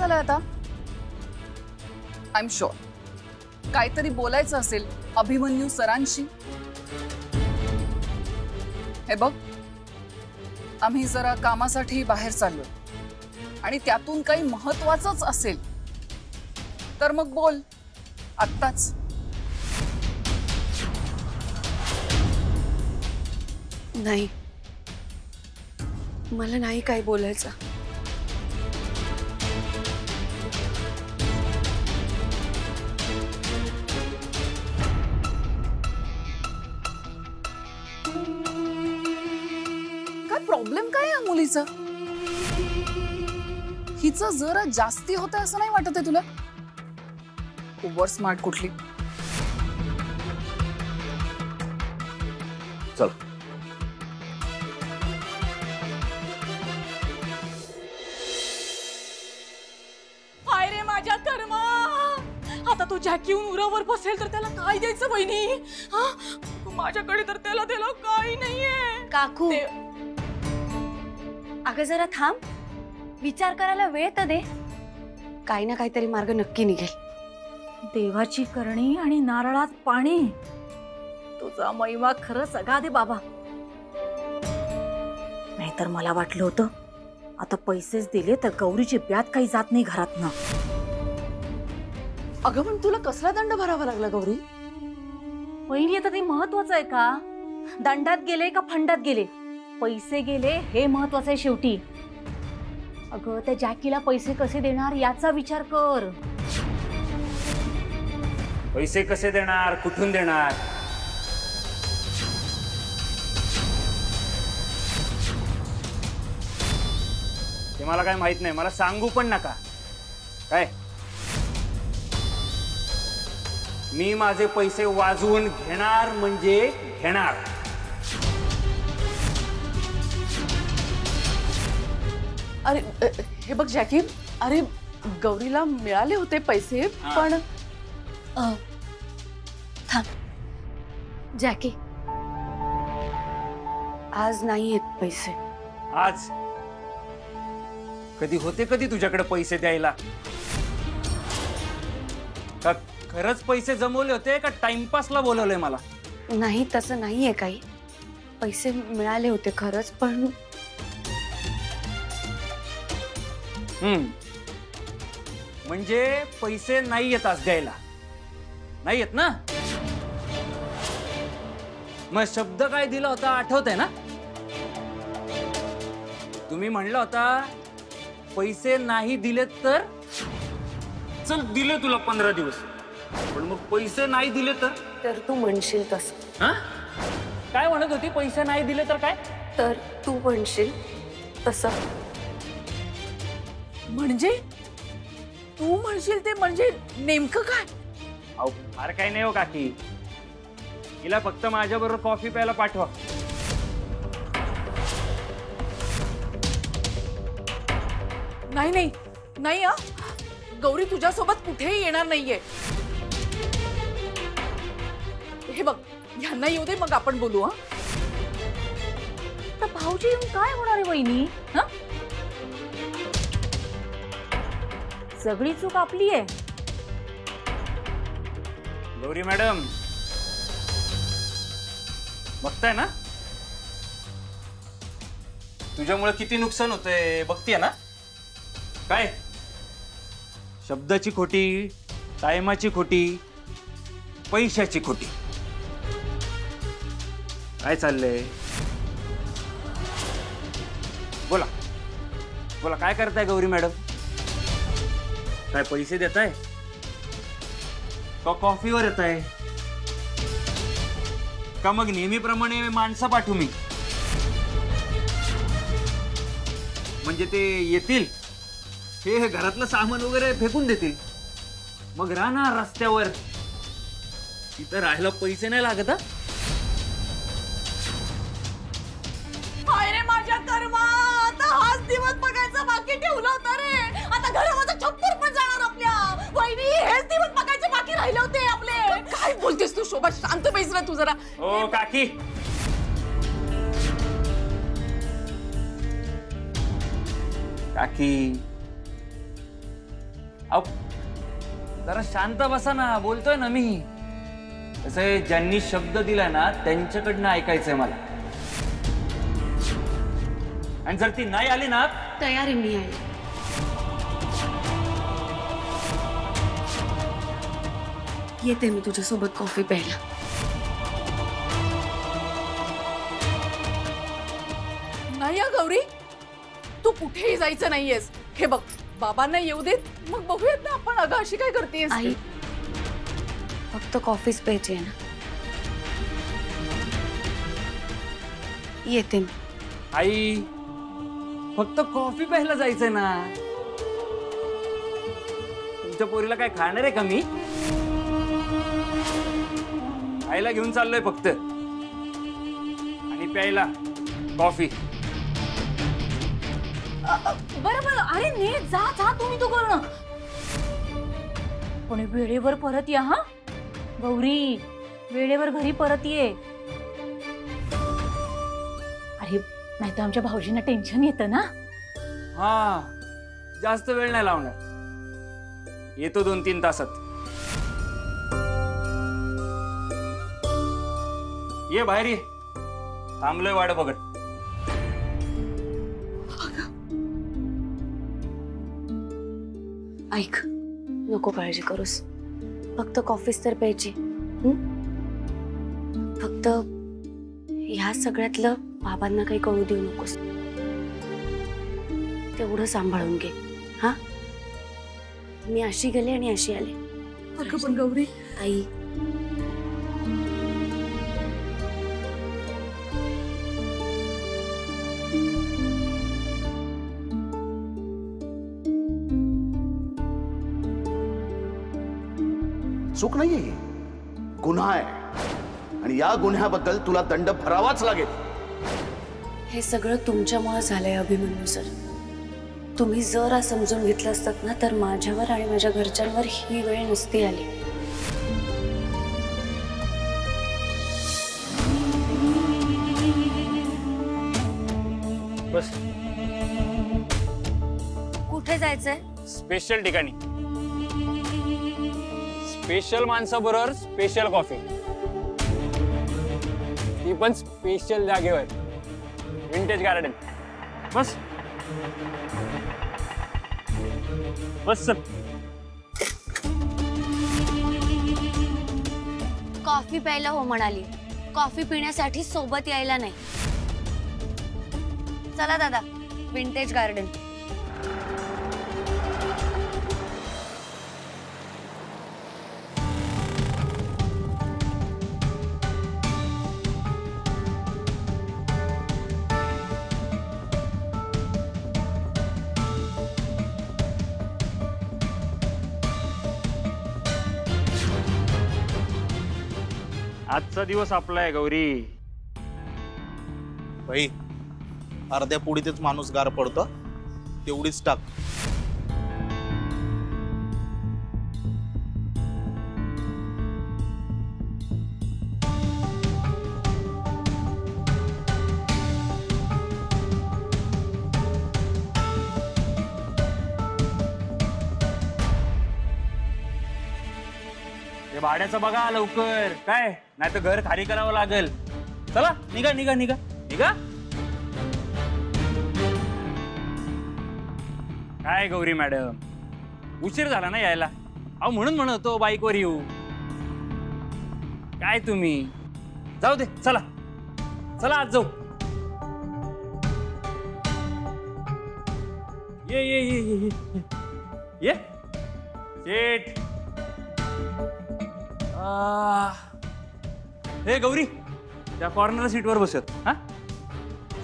झालंय आता? I am sure काहीतरी बोलायचं असेल अभिमन्यू सरांशी. हे बघ, आम्ही जरा कामासाठी बाहेर चाललोय आणि त्यातून काही महत्वाचंच असेल तर मग बोल आत्ताच. नाही, मला नाही काय बोलायचं. काय प्रॉब्लेम काय आहे मुलीचा? हिचं जरा जास्ती होतं असं नाही वाटत आहे तुला? ओव्हर स्मार्ट कुठली. चल. हाय रे माझ्या कर्मा. आता तो जॅकीहून उरावर बसेल तर त्याला काय द्यायचं बहिणी? तू माझ्याकडे तर त्याला काही नाहीये. काकू, अगं जरा थांब, विचार करायला वेळ तर दे. काही ना काहीतरी मार्ग नक्की निघेल. देवाची करणी आणि नारळात पाणी. तुझा महिमा खरंच अगाध बाबा. नाहीतर मला वाटलं होतं आता पैसेच दिले तर गौरीची ब्यात काही जात नाही घरातनं. अगं पण तुला कसला दंड भरावा लागला गौरी? वहिनी आता ते महत्वाचं आहे का? दंडात गेले का फंडात गेले, पैसे गेले हे महत्वाचं आहे शेवटी. अगं त्या जॅकीला पैसे कसे देणार याचा विचार कर. पैसे कसे देणार, कुठून देणार? ते मला काय माहित नाही, मला सांगू पण नका. काय मी माझे पैसे वाजवून घेणार म्हणजे घेणार. अरे हे बघ जॅकी, अरे गौरीला मिळाले होते पैसे पण थांब जॅकी, आज नाही येत पैसे. आज कधी होते कधी तुझ्याकडे पैसे द्यायला? का खरंच पैसे जमवले होते का टाइमपासला बोलवलंय मला? नाही तसं नाहीये काही, पैसे मिळाले होते खरंच पण. म्हणजे पैसे नाही येत आज द्यायला? नाही येत ना? मग शब्द काय दिला होता आठवतंय ना? तुम्ही म्हणला होता पैसे नाही दिले तर चल दिले तुला 15 दिवस, पण मग पैसे नाही दिले तर तू म्हणशील तसं. हा? काय म्हणत होती? पैसे नाही दिले तर काय? तर तू म्हणशील तसं. म्हणजे तू म्हणशील ते म्हणजे नेमकं काय? अहो फार काही नाही हो काकी, हिला फक्त माझ्या बरोबर कॉफी प्यायला पाठवा. नाही नाही नाही, गौरी तुझ्यासोबत कुठेही येणार नाहीये. हे बघ, ह्यांना येऊ दे मग आपण बोलू. तर भाऊजी येऊन काय होणार आहे वहिनी? सगळी चूक आपली आहे. गौरी मॅडम बघताय ना तुझ्यामुळे किती नुकसान होतंय, बघतीये ना? काय शब्दाची खोटी, टायमाची खोटी, पैशाची खोटी. काय चाललंय? बोला बोला, काय करताय गौरी मॅडम? काय पैसे देताय का कॉफीवर येताय का मग नेहमीप्रमाणे माणसं पाठवू मी? म्हणजे ते येतील, हे घरातलं सामान वगैरे फेकून देतील, मग राहणार रस्त्यावर. तिथं राहायला पैसे नाही लागत. हाय रे माझ्या कर्मा, आता हाच दिवस बघायचा बाकी ठेवला होता रे. आता घरामध्ये छप्पर पण जाणार आपल्या. वहिनी हेच दिवस बघायचे बाकी राहिले होते आपले. काय बोलतेस तू शोभा? शांत बैस ना तू जरा. ओ काकी, काकी अहो, जरा शांत बसा ना, बोलतोय ना मी. कसं आहे, ज्यांनी शब्द दिला ना त्यांच्याकडनं ऐकायचंय मला. आणि जर ती नाही आली ना, तयार आहे मी आहे. येते मी तुझ्यासोबत कॉफी प्यायला. नाही हा गौरी, तू कुठेही जायचं नाहीयेस. हे बघ, बाबांना येऊ देत, मग बघूयात ना आपण. अगं अशी काय करतेस? आई, फक्त कॉफीच प्यायची आहे ना. येते मी. आई फक्त कॉफी प्यायला जायचंय ना. तुमच्या पोरीला काय खाणार आहे का मी? आईला घेऊन चाललोय फक्त, आणि प्यायला कॉफी. बरं बरं, अरे ने जा जा तुम्ही तो करू ना. पण वेळेवर परत या हा गौरी, वेळेवर घरी परत ये. अरे नाही तर आमच्या भाऊजींना टेन्शन येतं ना. हा, जास्त वेळ नाही लावणार, येतो 2-3 तासात. ये बाहेर ये, थांबलोय वाट बघत. ऐक, नको काळजी करूस, फक्त कॉफीच तर प्यायची. फक्त ह्या सगळ्यातलं बाबांना काही कळू देऊ नकोस. तेवढं सांभाळून घे. हा, मी अशी गेले आणि अशी आले. अगं पण गौरी, आई, चूक नाहीये ही, गुन्हा आहे, आणि या गुन्ह्याबद्दल तुला दंड भरावाच लागेल. हे सगळं तुमच्यामुळे झालंय अभिमन्यू सर. तुम्ही जरा समजून घेतलं असतात ना, तर माझ्यावर आणि माझ्या घरच्यांवर ही वेळ नसती आली. बस. कुठे जायचंय? स्पेशल ठिकाणी, स्पेशल माणसाबरोबर स्पेशल कॉफी, ती पण स्पेशल जागेवर, विंटेज गार्डन. बस बस चल. कॉफी प्यायला हो म्हणाली, कॉफी पिण्यासाठी सोबत यायला नाही. चला दादा, विंटेज गार्डन. आजचा दिवस आपला आहे गौरी. भाई, अर्ध्या पुढीतच माणूस गार पडतो, तेवढीच टाक. हे भाड्याचं बघा लवकर, काय नाही तर घर खाली करावं लागेल. चला निघा निघा निघा निघा. काय गौरी मॅडम, उशीर झाला ना यायला. अहो म्हणून म्हणतो बाईकवर येऊ. काय तुम्ही, जाऊ दे, चला चला आज जाऊ. ये ये ये ये ये शेट. हे गौरी, त्या कॉर्नर सीटवर बसत. हा,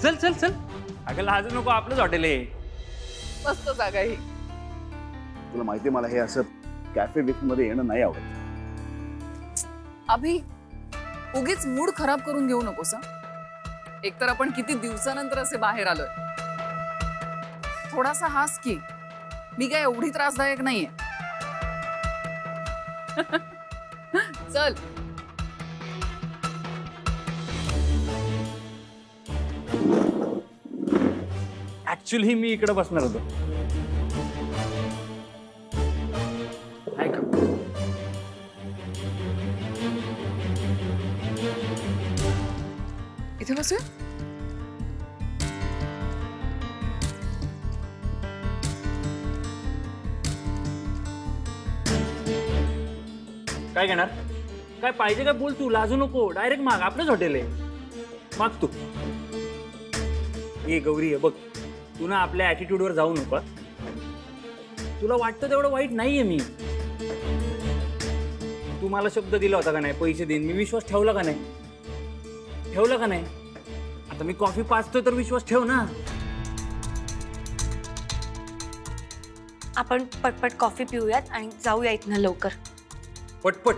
चल चल चल. अगं लाजू नको, आपलंच हॉटेल आहे. मस्त जागा ही. तुला माहिती, मला हे असं कॅफे बिफ मध्ये येणं नाही आवडत. अभि, उगीच मूड खराब करून घेऊ नकोस. एकतर आपण किती दिवसानंतर असे बाहेर आलोय. थोडासा हास की, मी काय एवढी त्रासदायक नाहीये. चल. ऍक्च्युअली मी इकडे बसणार होतो. इथे बसूया. काय घेणार? काय पाहिजे काय बोल तू, लाजू नको, डायरेक्ट माग, आपलंच हॉटेल आहे, माग तू. ए गौरी, बघ तू ना आपल्या ऍटिट्यूड वर जाऊ नको. तुला वाटतं तेवढं वाईट नाहीये मी. तू मला शब्द दिला होता का नाही पैसे देईन, मी विश्वास ठेवला का नाही? ठेवला का नाही? आता मी कॉफी पाचतोय तर विश्वास ठेव ना. आपण पटपट कॉफी पिऊयात आणि जाऊया इथनं लवकर. पटपट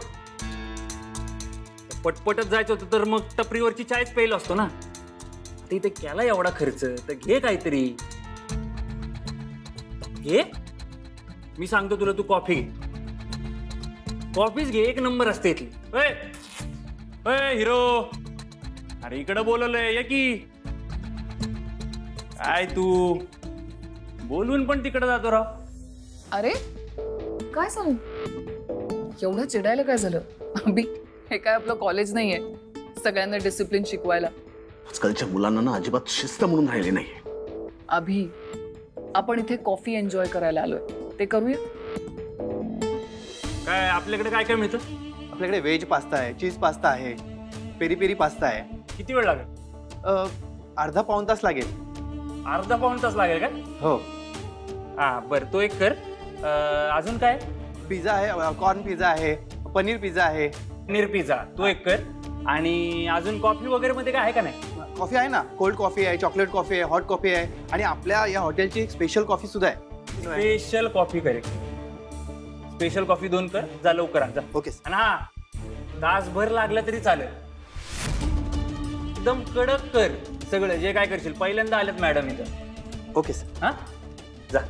पटपटच जायचं होतं तर मग टपरीवरची चायच प्यायला असतो ना. आता इथे केला एवढा खर्च तर घे काहीतरी. घे, मी सांगतो तुला, तू कॉफी घे. कॉफीच घे, एक नंबर असते इथली. हिरो, अरे इकडं बोलवलंय, ये की. काय तू बोलून पण तिकडे जातो राव. अरे काय सांगू, एवढं चिडायला काय झालं? अभि, हे काय आपलं कॉलेज नाहीये सगळ्यांना डिसिप्लिन शिकवायला. आजकालच्या मुलांना ना अजिबात शिस्त म्हणून राहिली नाही. अभि, आपण इथे कॉफी एन्जॉय करायला आलोय, ते करूया. काय आपल्याकडे काय काय मिळतं? आपल्याकडे व्हेज पास्ता आहे, चीज पास्ता आहे, पेरी पेरी पास्ता आहे. किती वेळ लागेल? अर्धा पाऊण तास लागेल. अर्धा पाऊण तास लागेल का? हो. हा बरं, तो एक कर. अजून काय? पिझ्झा आहे, कॉर्न पिझ्झा आहे, पनीर पिझ्झा आहे. पनीर पिझ्झा तो एक कर. आणि अजून कॉफी वगैरे मध्ये काय आहे का नाही? कॉफी आहे ना, कोल्ड कॉफी आहे, चॉकलेट कॉफी आहे, हॉट कॉफी आहे आणि आपल्या या हॉटेलची एक स्पेशल कॉफी सुद्धा आहे. स्पेशल कॉफी करे. स्पेशल कॉफी 2 कर, जा लवकर जा. ओके. आणि हा, तासभर लागला तरी चालेल. एकदम कडक कर सगळं जे काय करशील. पहिल्यांदा आलेत मॅडम इथं. Okay sir. हा, जा.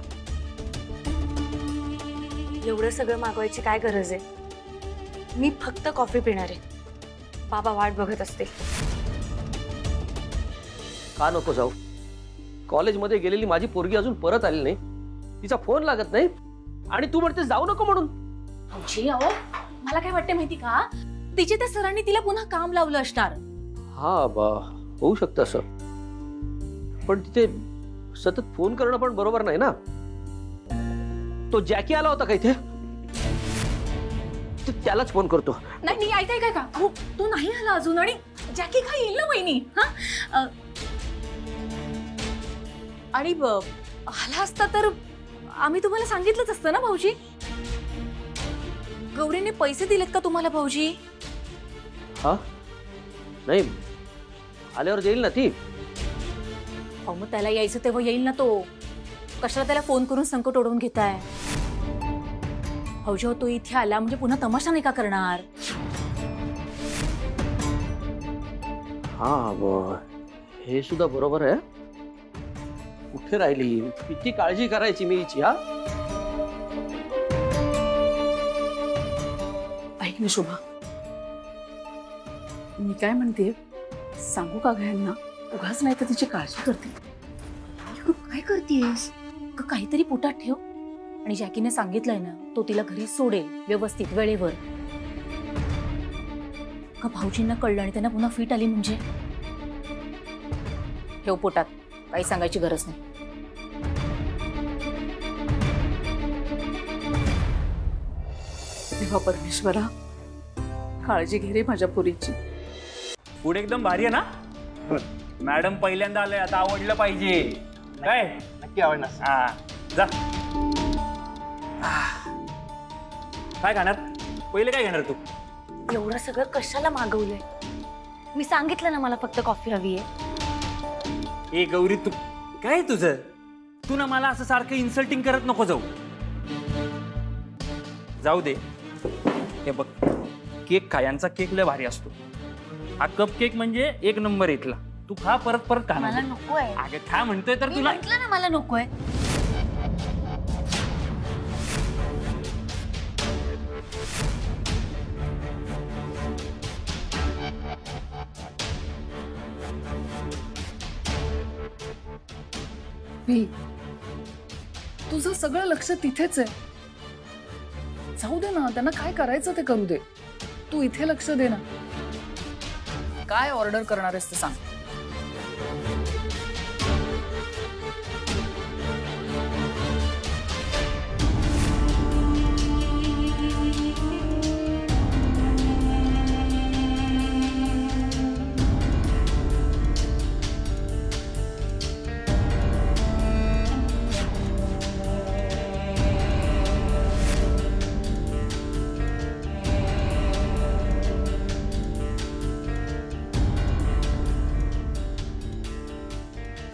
एवढं सगळं मागवायची काय गरज आहे? मी फक्त कॉफी पिणार आहे. बाबा वाट बघत असतील. का नको जाऊ? कॉलेजमध्ये गेलेली माझी पोरगी अजून परत आली नाही, तिचा फोन लागत नाही आणि तू म्हणते जाऊ नको म्हणून. भाऊजी, अहो मला काय वाटतं माहिती का, तिचे त्या सरांनी तिला पुन्हा काम लावलं असणार. हा बा, होऊ शकतं असं, पण तिथे सतत फोन करणं पण बरोबर नाही ना. तो जॅकी आला होता का इथे? त्यालाच फोन करतो. नाही ऐकाय का, अहो तो नाही आला अजून आणि जॅकी काय येईल ना वहिनी. हा, आणि आला असता तर आम्ही तुम्हाला सांगितलंच असतं ना भाऊजी. गौरीने पैसे दिलेत का तुम्हाला भाऊजी? हा नाही, आल्यावर देईल ना ती. अहो मग त्याला यायचं तेव्हा येईल ना तो. कशाला त्याला फोन करून संकट ओढवून घेताय? भाऊजी, तो इथे आला म्हणजे पुन्हा तमाशा नाही का करणार? हा, हे सुद्धा बरोबर आहे. कुठे राहिली? किती काळजी करायची मी हिची. हा, ऐक ना शोभा, मी काय म्हणते, सांगू का घ्यांना? उगाच नाही तर तिची काळजी करते. काय करतेस? काहीतरी पोटात ठेव. आणि जॅकीने सांगितलंय ना, तो तिला घरी सोडेल व्यवस्थित वेळेवर. का भाऊजींना कळलं आणि त्यांना पुन्हा फिट आली म्हणजे? ठेव पोटात, काही सांगायची गरज नाही. देवा परमेश्वरा, काळजी घे रे माझ्या पोरीची. फूड एकदम भारी आहे ना मॅडम? पहिल्यांदा आलंय, आता आवडलं पाहिजे. काय नक्की आवडणार. हा, जा. काय खाणार? पहिले काय घेणार तू? एवढं सगळं कशाला मागवलंय? मी सांगितलं ना मला फक्त कॉफी हवी आहे. ए गौरी, तू काय तुझं? तू ना मला असं सारखं इन्सल्टिंग करत नको जाऊ. जाऊ दे. हे बघ, केक खा, यांचा केक लय भारी असतो. हा कप केक म्हणजे एक नंबर इथला. तू खा, परत परत खा. मला नकोय. अगं खा म्हणतोय तर मी तुला. म्हटलं ना मला नकोय. तुझं सगळं लक्ष तिथेच आहे. जाऊ दे ना, त्यांना काय करायचं ते करू दे. तू इथे लक्ष दे ना. काय ऑर्डर करणार आहेस ते सांग.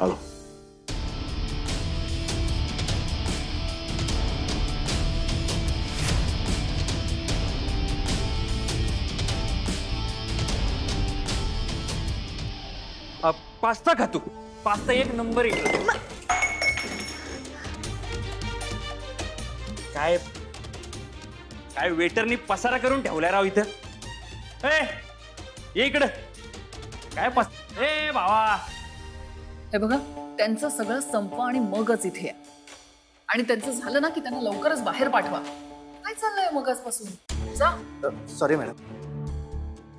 आलो. पास्ता खा तू. पास्ता एक नंबर आहे. काय काय वेटरनी पसारा करून ठेवलाय राव इथं. ए ये इकडं. काय ए भावा. हे बघा, त्यांचं सगळं संप आणि मगच इथे आहे. आणि त्यांचं झालं ना की त्यांना लवकरच बाहेर पाठवा. काय चाललंय मग आजपासून? जा. Sorry madam.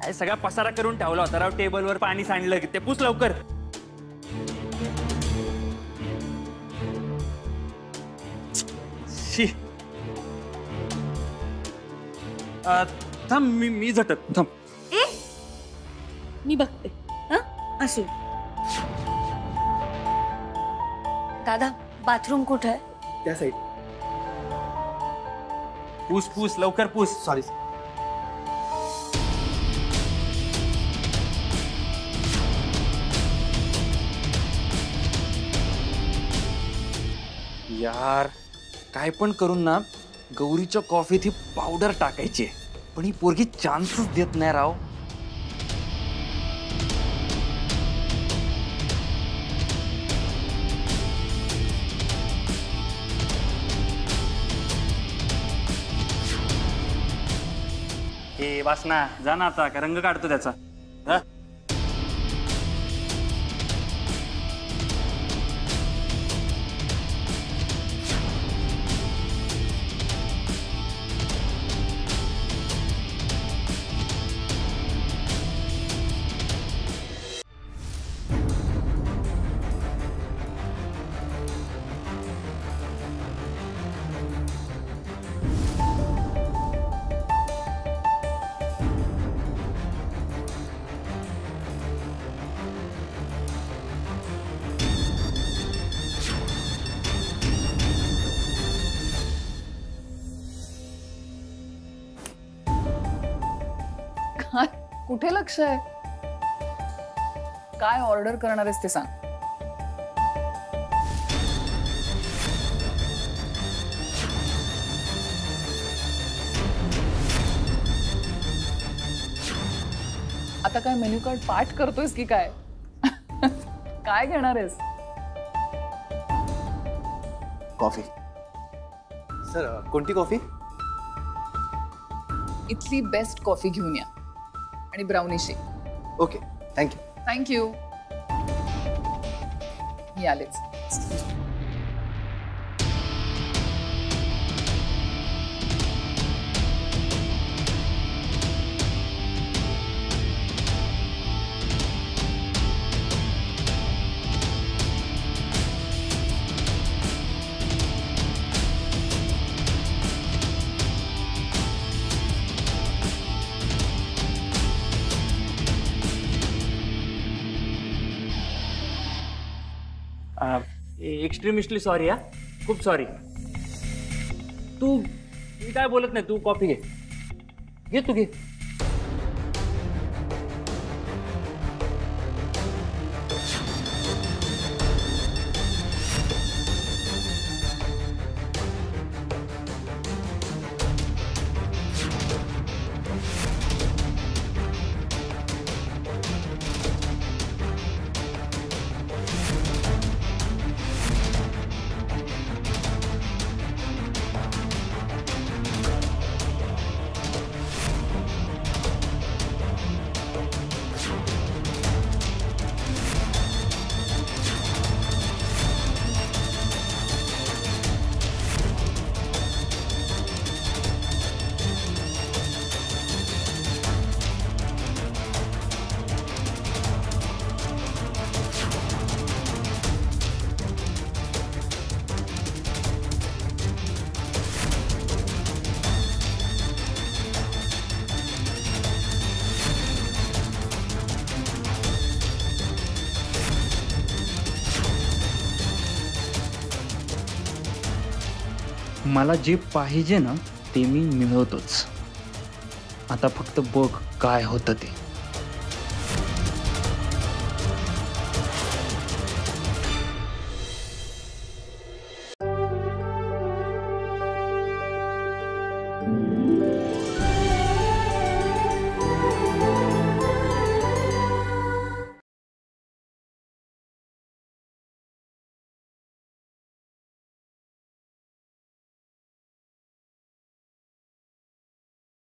काय सगळा पसारा करून ठेवला होता राव. टेबलवर पाणी सांडलं की ते पुस लवकर. शी. थांब मी झटत थांब. मी बघते. असू. दादा बाथरूम कुठे आहे? त्या साईड. पूस पूस लवकर पूस. सॉरी. यार काय पण करून ना गौरीच्या कॉफीत ही पावडर टाकायची, पण ही पोरगी चान्सच देत नाही राव. हे वासना जा ना आता, का रंग काढतो त्याचा. हा? कुठे लक्ष आहे? काय ऑर्डर करणार आहेस ते सांग. आता काय मेन्यू कार्ड पाठ करतोयस की काय? काय घेणार आहेस? कॉफी. सर कोणती कॉफी? इथली बेस्ट कॉफी घेऊन या आणि brownie shake. Okay thank you. Thank you. मी आलेच. Extremely sorry. हा खूप सॉरी. मी काय बोलत नाही. तू कॉफी घे. तू घे. मला जे पाहिजे ना ते मी मिळवतोच. आता फक्त बघ काय होतं ते.